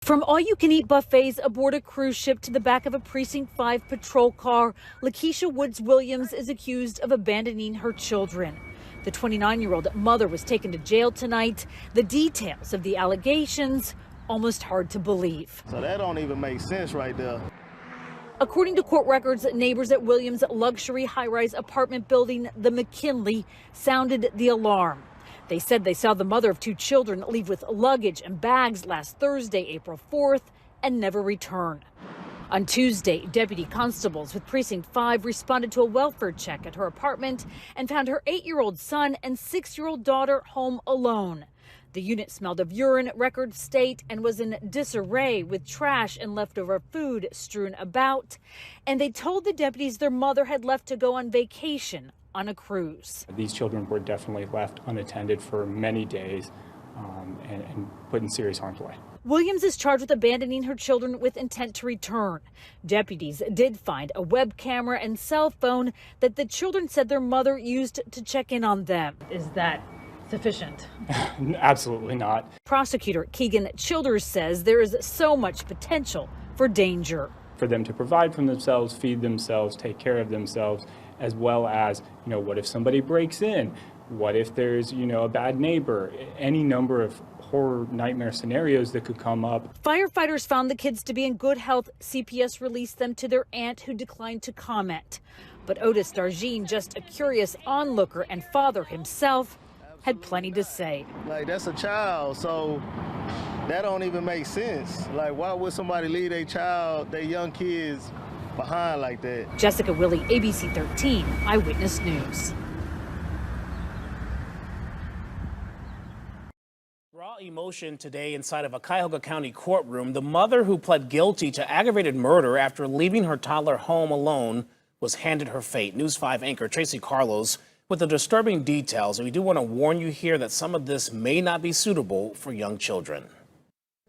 From all-you-can-eat buffets aboard a cruise ship to the back of a Precinct 5 patrol car, Lakeisha Woods Williams is accused of abandoning her children. The 29-year-old mother was taken to jail tonight. The details of the allegations, almost hard to believe. So that don't even make sense right there. According to court records, neighbors at Williams' luxury high-rise apartment building, the McKinley, sounded the alarm. They said they saw the mother of two children leave with luggage and bags last Thursday, April 4th, and never return. On Tuesday, deputy constables with Precinct 5 responded to a welfare check at her apartment and found her 8-year-old son and 6-year-old daughter home alone. The unit smelled of urine, records state, and was in disarray with trash and leftover food strewn about. And they told the deputies their mother had left to go on vacation on a cruise. These children were definitely left unattended for many days and put in serious harm's way. Williams is charged with abandoning her children with intent to return. Deputies did find a web camera and cell phone that the children said their mother used to check in on them. Is that sufficient? Absolutely not. Prosecutor Keegan Childers says there is so much potential for danger. For them to provide for themselves, feed themselves, take care of themselves, as well as, what if somebody breaks in? What if there's, a bad neighbor? Any number of horror nightmare scenarios that could come up. Firefighters found the kids to be in good health. CPS released them to their aunt, who declined to comment. But Otis Darjean, just a curious onlooker and father himself, had plenty to say. Like, that's a child, so that don't even make sense. Like, why would somebody leave their child, their young kids, behind like that? Jessica Willey, ABC 13, Eyewitness News. Raw emotion today inside of a Cuyahoga County courtroom. The mother who pled guilty to aggravated murder after leaving her toddler home alone was handed her fate. News 5 anchor Tracy Carlos with the disturbing details. And we do want to warn you here that some of this may not be suitable for young children.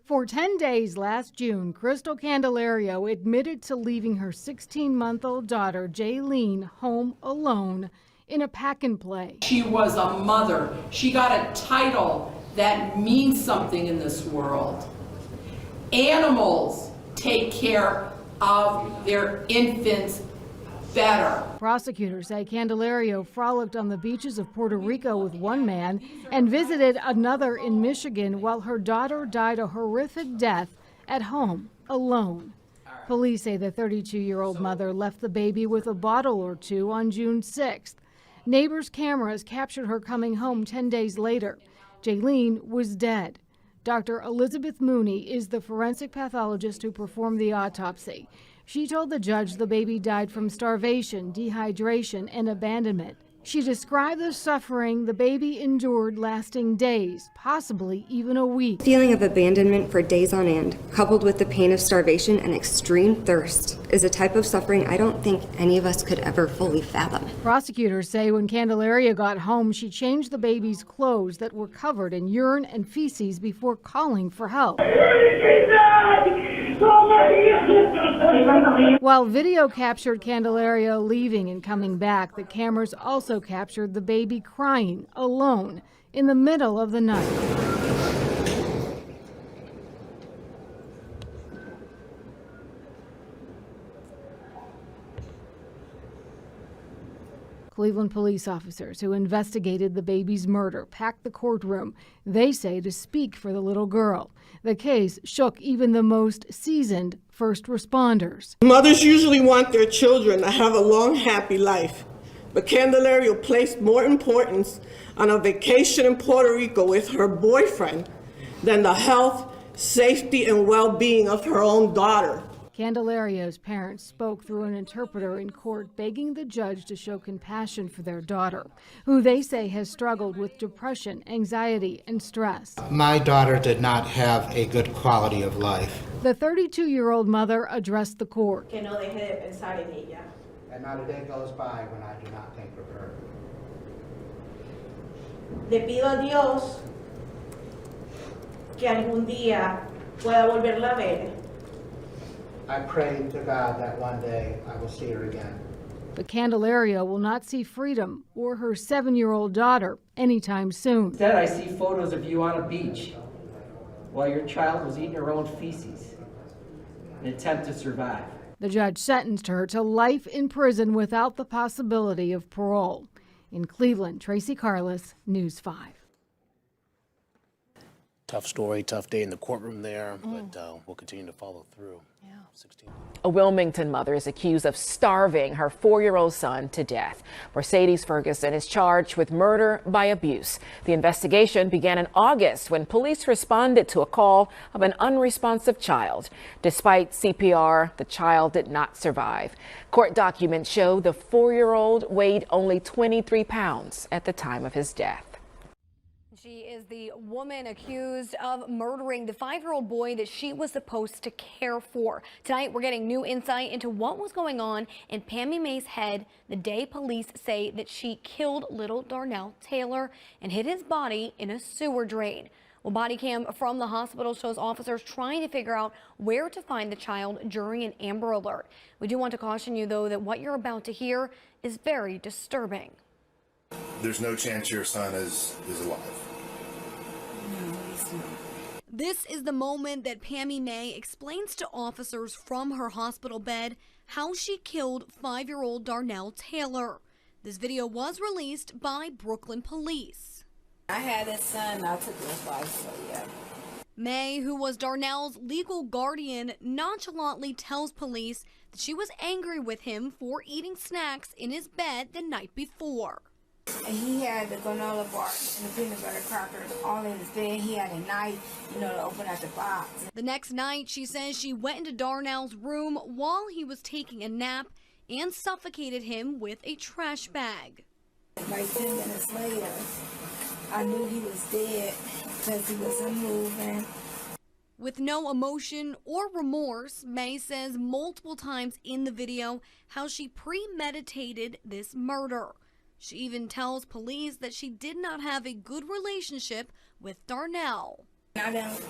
For 10 days last June, Crystal Candelario admitted to leaving her 16-month-old daughter, Jaylene, home alone in a pack-and-play. She was a mother. She got a title that means something in this world. Animals take care of their infants better. Prosecutors say Candelario frolicked on the beaches of Puerto Rico with one man and visited another in Michigan while her daughter died a horrific death at home alone. Police say the 32-year-old mother left the baby with a bottle or two on June 6th. Neighbors' cameras captured her coming home 10 days later. Jaylene was dead. Dr. Elizabeth Mooney is the forensic pathologist who performed the autopsy. She told the judge the baby died from starvation, dehydration, and abandonment. She described the suffering the baby endured lasting days, possibly even a week. Feeling of abandonment for days on end, coupled with the pain of starvation and extreme thirst, is a type of suffering I don't think any of us could ever fully fathom. Prosecutors say when Candelaria got home, she changed the baby's clothes that were covered in urine and feces before calling for help. While video captured Candelaria leaving and coming back, the cameras also captured the baby crying alone in the middle of the night. Cleveland police officers who investigated the baby's murder packed the courtroom, they say, to speak for the little girl. The case shook even the most seasoned first responders. Mothers usually want their children to have a long, happy life, but Candelaria placed more importance on a vacation in Puerto Rico with her boyfriend than the health, safety, and well-being of her own daughter. Candelaria's parents spoke through an interpreter in court, begging the judge to show compassion for their daughter, who they say has struggled with depression, anxiety, and stress. My daughter did not have a good quality of life. The 32-year-old mother addressed the court. Que no deje de pensar en ella. And not a day goes by when I do not think of her. Le pido a Dios que algún día pueda volverla a ver. I pray to God that one day I will see her again. But Candelaria will not see freedom or her 7-year-old daughter anytime soon. Instead, I see photos of you on a beach while your child was eating her own feces in an attempt to survive. The judge sentenced her to life in prison without the possibility of parole. In Cleveland, Tracy Carlos, News 5. Tough story, tough day in the courtroom there, but we'll continue to follow through. Yeah. 16. A Wilmington mother is accused of starving her 4-year-old son to death. Mercedes Ferguson is charged with murder by abuse. The investigation began in August when police responded to a call of an unresponsive child. Despite CPR, the child did not survive. Court documents show the 4-year-old weighed only 23 pounds at the time of his death. She is the woman accused of murdering the 5-year-old boy that she was supposed to care for. Tonight, we're getting new insight into what was going on in Pammy May's head the day police say that she killed little Darnell Taylor and hid his body in a sewer drain. Well, body cam from the hospital shows officers trying to figure out where to find the child during an Amber Alert. We do want to caution you, though, that what you're about to hear is very disturbing. There's no chance your son is alive. This is the moment that Pammy May explains to officers from her hospital bed how she killed 5-year-old Darnell Taylor. This video was released by Brooklyn police. I had a son, I took his life, so yeah. May, who was Darnell's legal guardian, nonchalantly tells police that she was angry with him for eating snacks in his bed the night before. And he had the granola bar and the peanut butter crackers all in his bed. He had a knife, to open up the box. The next night, she says she went into Darnell's room while he was taking a nap and suffocated him with a trash bag. Like 10 minutes later, I knew he was dead because he wasn't moving. With no emotion or remorse, May says multiple times in the video how she premeditated this murder. She even tells police that she did not have a good relationship with Darnell. I didn't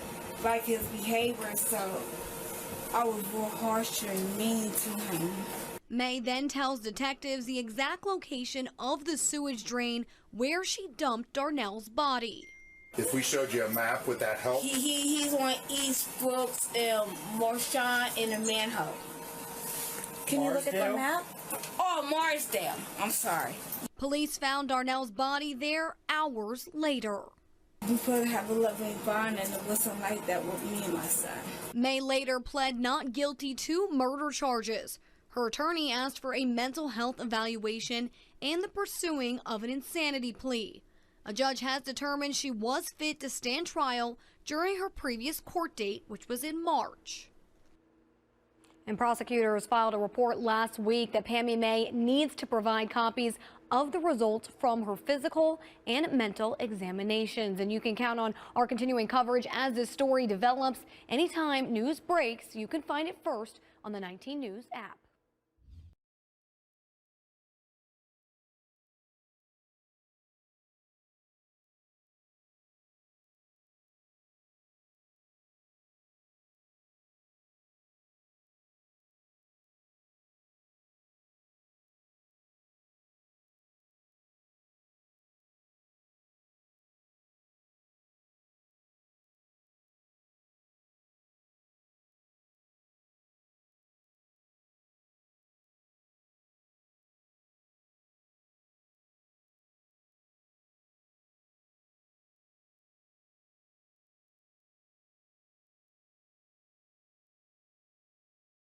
like his behavior, so I was more harsh and mean to him. May then tells detectives the exact location of the sewage drain where she dumped Darnell's body. If we showed you a map, would that help? He's on East Brooks and Marshawn in the manhole. Can you look at the map? Oh, Marsdale. I'm sorry. Police found Darnell's body there hours later. We supposed to have a loving bond and it wasn't like that with me and my son. May later pled not guilty to murder charges. Her attorney asked for a mental health evaluation and the pursuing of an insanity plea. A judge has determined she was fit to stand trial during her previous court date, which was in March. And prosecutors filed a report last week that Pammy May needs to provide copies of the results from her physical and mental examinations. And you can count on our continuing coverage as this story develops. Anytime news breaks, you can find it first on the 19 News app.